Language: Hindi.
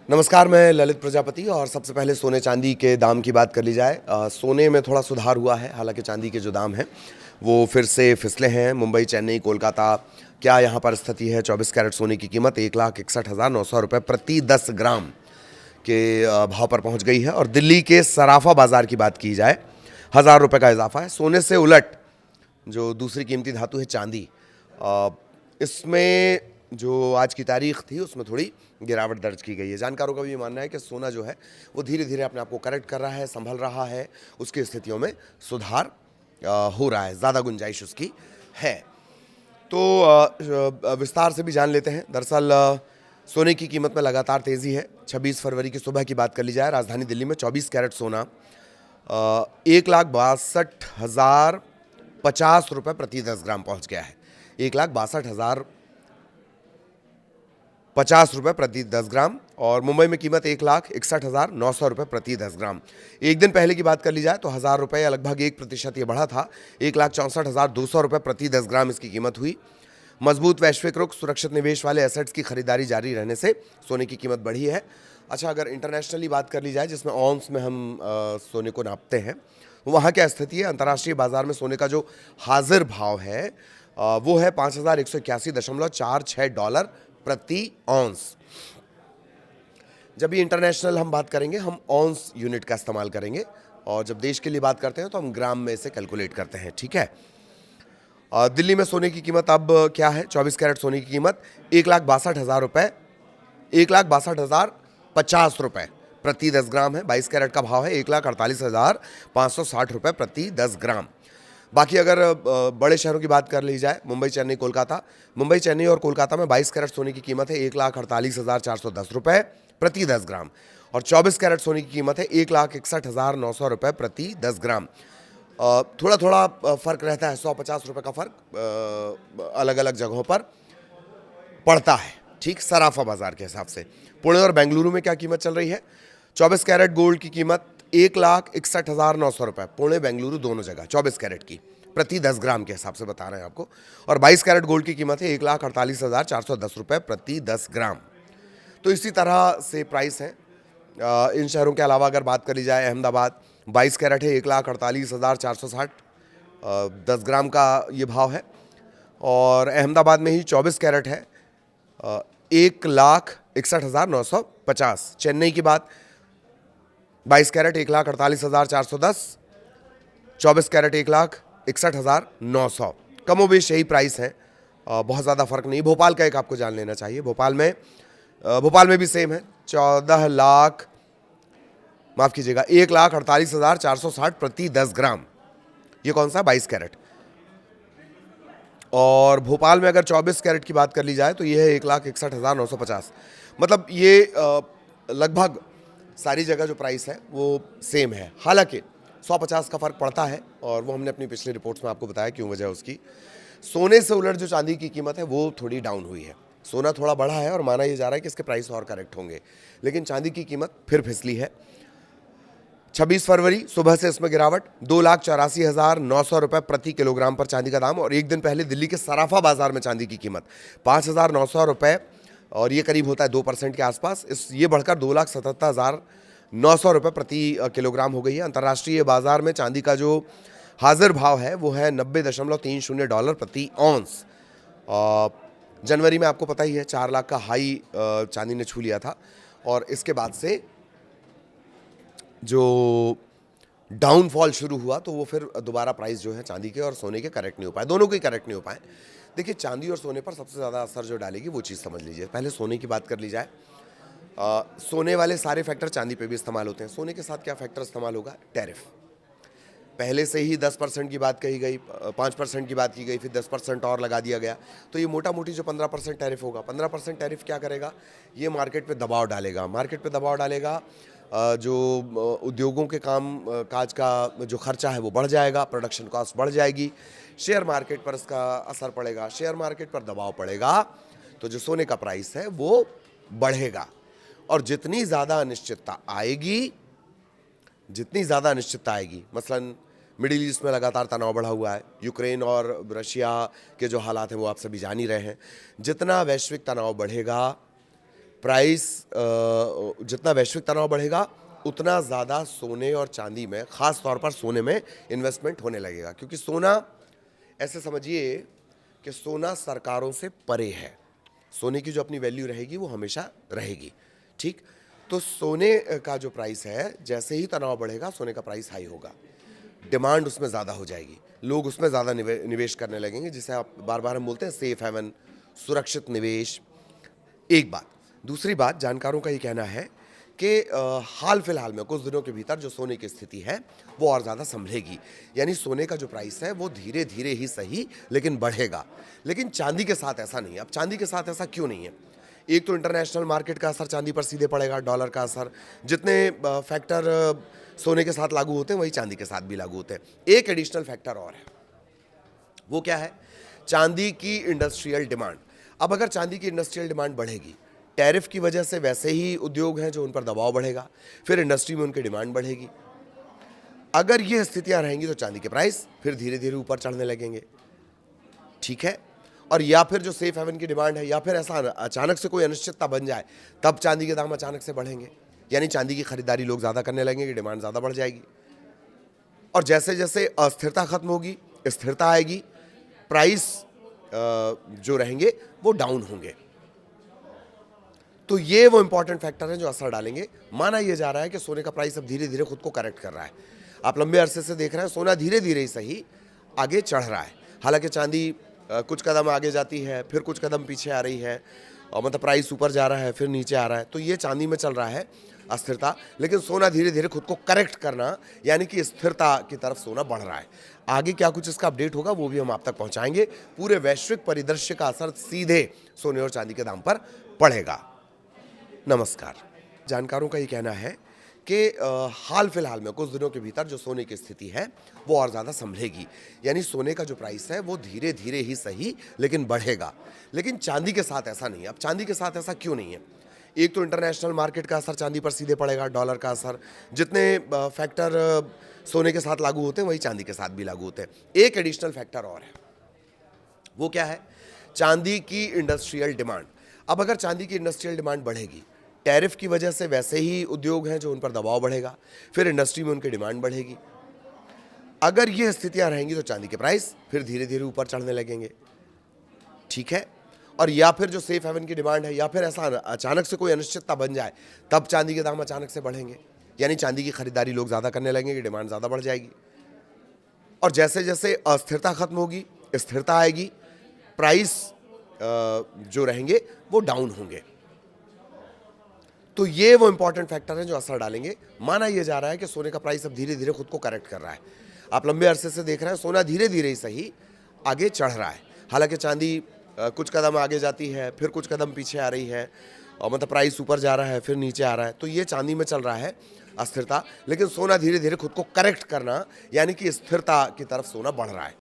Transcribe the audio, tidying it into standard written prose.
नमस्कार, मैं ललित प्रजापति। और सबसे पहले सोने चांदी के दाम की बात कर ली जाए। सोने में थोड़ा सुधार हुआ है, हालांकि चांदी के जो दाम हैं वो फिर से फिसले हैं। मुंबई, चेन्नई, कोलकाता, क्या यहाँ पर स्थिति है? 24 कैरेट सोने की कीमत 1,61,900 रुपये प्रति 10 ग्राम के भाव पर पहुँच गई है। और दिल्ली के सराफा बाज़ार की बात की जाए, 1,000 रुपये का इजाफा है। सोने से उलट जो दूसरी कीमती धातु है चांदी, इसमें जो आज की तारीख थी उसमें थोड़ी गिरावट दर्ज की गई है। जानकारों का भी ये मानना है कि सोना जो है वो धीरे धीरे अपने आप को करेक्ट कर रहा है, संभल रहा है, उसकी स्थितियों में सुधार हो रहा है, ज़्यादा गुंजाइश उसकी है। तो विस्तार से भी जान लेते हैं। दरअसल सोने की कीमत में लगातार तेज़ी है। 26 फरवरी की सुबह की बात कर ली जाए, राजधानी दिल्ली में 24 कैरेट सोना 1,62,050 रुपये प्रति 10 ग्राम पहुंच गया है। 1,62,050 रुपये प्रति 10 ग्राम। और मुंबई में कीमत 1,61,900 रुपये प्रति 10 ग्राम। एक दिन पहले की बात कर ली जाए तो 1,000 रुपये या लगभग 1% ये बढ़ा था। 1,64,200 रुपये प्रति 10 ग्राम इसकी कीमत हुई। मजबूत वैश्विक रुख, सुरक्षित निवेश वाले एसेट्स की खरीदारी जारी रहने से सोने की कीमत बढ़ी है। अच्छा, अगर इंटरनेशनली बात कर ली जाए, जिसमें ऑन्स में हम सोने को नापते हैं, वहाँ क्या स्थिति है? अंतर्राष्ट्रीय बाजार में सोने का जो हाजिर भाव है वो है $5,181.46 प्रति ऑन्स। जब भी इंटरनेशनल हम बात करेंगे, हम ऑन्स यूनिट का इस्तेमाल करेंगे, और जब देश के लिए बात करते हैं तो हम ग्राम में इसे कैलकुलेट करते हैं। ठीक है। दिल्ली में सोने की कीमत अब क्या है? 24 कैरेट सोने की कीमत 1,62,000 रुपये, 1,62,050 रुपये प्रति 10 ग्राम है। 22 कैरेट का भाव है 1,48,560 रुपये प्रति 10 ग्राम। बाकी अगर बड़े शहरों की बात कर ली जाए, मुंबई, चेन्नई, कोलकाता, मुंबई, चेन्नई और कोलकाता में 22 कैरेट सोने की कीमत है 1,48,410 रुपये प्रति 10 ग्राम। और 24 कैरेट सोने की कीमत है 1,61,900 रुपये प्रति 10 ग्राम। थोड़ा थोड़ा फ़र्क रहता है, 150 रुपये का फ़र्क अलग अलग जगहों पर पड़ता है। ठीक, सराफा बाज़ार के हिसाब से। पुणे और बेंगलुरु में क्या कीमत चल रही है? 24 कैरेट गोल्ड की कीमत 1,61,900 रुपये, पुणे बेंगलुरु दोनों जगह 24 कैरेट की प्रति 10 ग्राम के हिसाब से बता रहे हैं आपको। और 22 कैरेट गोल्ड की कीमत है 1,48,410 रुपये प्रति 10 ग्राम। तो इसी तरह से प्राइस है। इन शहरों के अलावा अगर बात कर ली जाए, अहमदाबाद 22 कैरेट है 1,48,460, 10 ग्राम का ये भाव है। और अहमदाबाद में ही 24 कैरेट है 1,61,950। चेन्नई की बात, 22 कैरेट 1,48,410, 24 कैरेट 1,61,900। कमोबेश यही प्राइस है, बहुत ज़्यादा फर्क नहीं। भोपाल का एक आपको जान लेना चाहिए। भोपाल में भी सेम है, 1,48,460 प्रति 10 ग्राम। ये कौन सा? 22 कैरेट। और भोपाल में अगर 24 कैरेट की बात कर ली जाए तो ये है 1,61,950। मतलब ये लगभग सारी जगह जो प्राइस है वो सेम है। हालांकि 150 का फ़र्क पड़ता है, और वो हमने अपनी पिछली रिपोर्ट्स में आपको बताया क्यों वजह उसकी। सोने से उलट जो चांदी की कीमत है वो थोड़ी डाउन हुई है। सोना थोड़ा बढ़ा है और माना ये जा रहा है कि इसके प्राइस और करेक्ट होंगे, लेकिन चांदी की कीमत फिर फिसली है। 26 फरवरी सुबह से इसमें गिरावट, 2,84,900 रुपये प्रति किलोग्राम पर चांदी का दाम। और एक दिन पहले दिल्ली के सराफा बाजार में चांदी की कीमत 5,900 रुपये, और ये करीब होता है 2% के आसपास। ये बढ़कर 2,77,900 रुपये प्रति किलोग्राम हो गई है। अंतर्राष्ट्रीय बाजार में चांदी का जो हाजिर भाव है वो है $90.30 प्रति ऑन्स। जनवरी में आपको पता ही है 4 लाख का हाई चांदी ने छू लिया था, और इसके बाद से जो डाउनफॉल शुरू हुआ तो वो फिर दोबारा प्राइस जो है चांदी के और सोने के करेक्ट नहीं हो पाए, दोनों के करेक्ट नहीं हो पाए। देखिए, चांदी और सोने पर सबसे ज़्यादा असर जो डालेगी वो चीज़ समझ लीजिए। पहले सोने की बात कर ली जाए। सोने वाले सारे फैक्टर चांदी पे भी इस्तेमाल होते हैं। सोने के साथ क्या फैक्टर इस्तेमाल होगा? टैरिफ। पहले से ही 10% की बात कही गई, 5% की बात की गई, फिर 10% और लगा दिया गया। तो ये मोटा मोटी जो 15% टैरिफ होगा, 15% टैरिफ क्या करेगा? ये मार्केट पे दबाव डालेगा। मार्केट पे दबाव डालेगा, जो उद्योगों के काम काज का जो खर्चा है वो बढ़ जाएगा, प्रोडक्शन कॉस्ट बढ़ जाएगी, शेयर मार्केट पर इसका असर पड़ेगा, शेयर मार्केट पर दबाव पड़ेगा, तो जो सोने का प्राइस है वो बढ़ेगा। और जितनी ज़्यादा अनिश्चितता आएगी, मसलन मिडिल ईस्ट में लगातार तनाव बढ़ा हुआ है, यूक्रेन और रशिया के जो हालात हैं वो आप सभी जान ही रहे हैं। जितना वैश्विक तनाव बढ़ेगा, प्राइस जितना वैश्विक तनाव बढ़ेगा उतना ज़्यादा सोने और चांदी में, ख़ास तौर पर सोने में इन्वेस्टमेंट होने लगेगा, क्योंकि सोना, ऐसे समझिए कि सोना सरकारों से परे है। सोने की जो अपनी वैल्यू रहेगी वो हमेशा रहेगी, ठीक। तो सोने का जो प्राइस है, जैसे ही तनाव बढ़ेगा सोने का प्राइस हाई होगा, डिमांड उसमें ज़्यादा हो जाएगी, लोग उसमें ज़्यादा निवेश करने लगेंगे, जिसे आप बार बार हम बोलते हैं सेफ हेवन, सुरक्षित निवेश। एक बात। दूसरी बात, जानकारों का ये कहना है कि हाल फिलहाल में कुछ दिनों के भीतर जो सोने की स्थिति है वो और ज़्यादा संभलेगी, यानी सोने का जो प्राइस है वो धीरे धीरे ही सही लेकिन बढ़ेगा। लेकिन चांदी के साथ ऐसा नहीं है। अब चांदी के साथ ऐसा क्यों नहीं है? एक तो इंटरनेशनल मार्केट का असर चांदी पर सीधे पड़ेगा, डॉलर का असर, जितने फैक्टर सोने के साथ लागू होते हैं वही चांदी के साथ भी लागू होते हैं। एक एडिशनल फैक्टर और है, वो क्या है? चांदी की इंडस्ट्रियल डिमांड। अब अगर चांदी की इंडस्ट्रियल डिमांड बढ़ेगी, टैरिफ की वजह से वैसे ही उद्योग हैं जो उन पर दबाव बढ़ेगा, फिर इंडस्ट्री में उनकी डिमांड बढ़ेगी। अगर ये स्थितियां रहेंगी तो चांदी के प्राइस फिर धीरे धीरे ऊपर चढ़ने लगेंगे, ठीक है। और या फिर जो सेफ हेवन की डिमांड है, या फिर ऐसा अचानक से कोई अनिश्चितता बन जाए, तब चांदी के दाम अचानक से बढ़ेंगे, यानी चांदी की खरीदारी लोग ज़्यादा करने लगेंगे, डिमांड ज़्यादा बढ़ जाएगी। और जैसे जैसे अस्थिरता खत्म होगी, स्थिरता आएगी, प्राइस जो रहेंगे वो डाउन होंगे। तो ये वो इंपॉर्टेंट फैक्टर हैं जो असर डालेंगे। माना यह जा रहा है कि सोने का प्राइस अब धीरे धीरे खुद को करेक्ट कर रहा है। आप लंबे अरसे से देख रहे हैं सोना धीरे धीरे ही सही आगे चढ़ रहा है। हालांकि चांदी कुछ कदम आगे जाती है, फिर कुछ कदम पीछे आ रही है, और मतलब प्राइस ऊपर जा रहा है फिर नीचे आ रहा है। तो ये चांदी में चल रहा है अस्थिरता, लेकिन सोना धीरे धीरे खुद को करेक्ट करना, यानी कि स्थिरता की तरफ सोना बढ़ रहा है। आगे क्या कुछ इसका अपडेट होगा वो भी हम आप तक पहुंचाएंगे। पूरे वैश्विक परिदृश्य का असर सीधे सोने और चांदी के दाम पर पड़ेगा। नमस्कार। जानकारों का ये कहना है कि हाल फिलहाल में कुछ दिनों के भीतर जो सोने की स्थिति है वो और ज़्यादा संभलेगी, यानी सोने का जो प्राइस है वो धीरे धीरे ही सही लेकिन बढ़ेगा। लेकिन चांदी के साथ ऐसा नहीं है। अब चांदी के साथ ऐसा क्यों नहीं है? एक तो इंटरनेशनल मार्केट का असर चांदी पर सीधे पड़ेगा, डॉलर का असर, जितने फैक्टर सोने के साथ लागू होते हैं वही चांदी के साथ भी लागू होते हैं। एक एडिशनल फैक्टर और है, वो क्या है? चांदी की इंडस्ट्रियल डिमांड। अब अगर चांदी की इंडस्ट्रियल डिमांड बढ़ेगी, टैरिफ की वजह से वैसे ही उद्योग हैं जो उन पर दबाव बढ़ेगा, फिर इंडस्ट्री में उनकी डिमांड बढ़ेगी। अगर ये स्थितियां रहेंगी तो चांदी के प्राइस फिर धीरे धीरे ऊपर चढ़ने लगेंगे, ठीक है। और या फिर जो सेफ हेवन की डिमांड है, या फिर ऐसा अचानक से कोई अनिश्चितता बन जाए, तब चांदी के दाम अचानक से बढ़ेंगे, यानी चांदी की खरीदारी लोग ज़्यादा करने लगेंगे, डिमांड ज़्यादा बढ़ जाएगी। और जैसे जैसे अस्थिरता खत्म होगी, स्थिरता आएगी, प्राइस जो रहेंगे वो डाउन होंगे। तो ये वो इंपॉर्टेंट फैक्टर हैं जो असर डालेंगे। माना यह जा रहा है कि सोने का प्राइस अब धीरे धीरे खुद को करेक्ट कर रहा है। आप लंबे अरसे से देख रहे हैं सोना धीरे धीरे ही सही आगे चढ़ रहा है। हालांकि चांदी कुछ कदम आगे जाती है, फिर कुछ कदम पीछे आ रही है, और मतलब प्राइस ऊपर जा रहा है फिर नीचे आ रहा है। तो ये चांदी में चल रहा है अस्थिरता, लेकिन सोना धीरे धीरे खुद को करेक्ट करना, यानी कि स्थिरता की तरफ सोना बढ़ रहा है।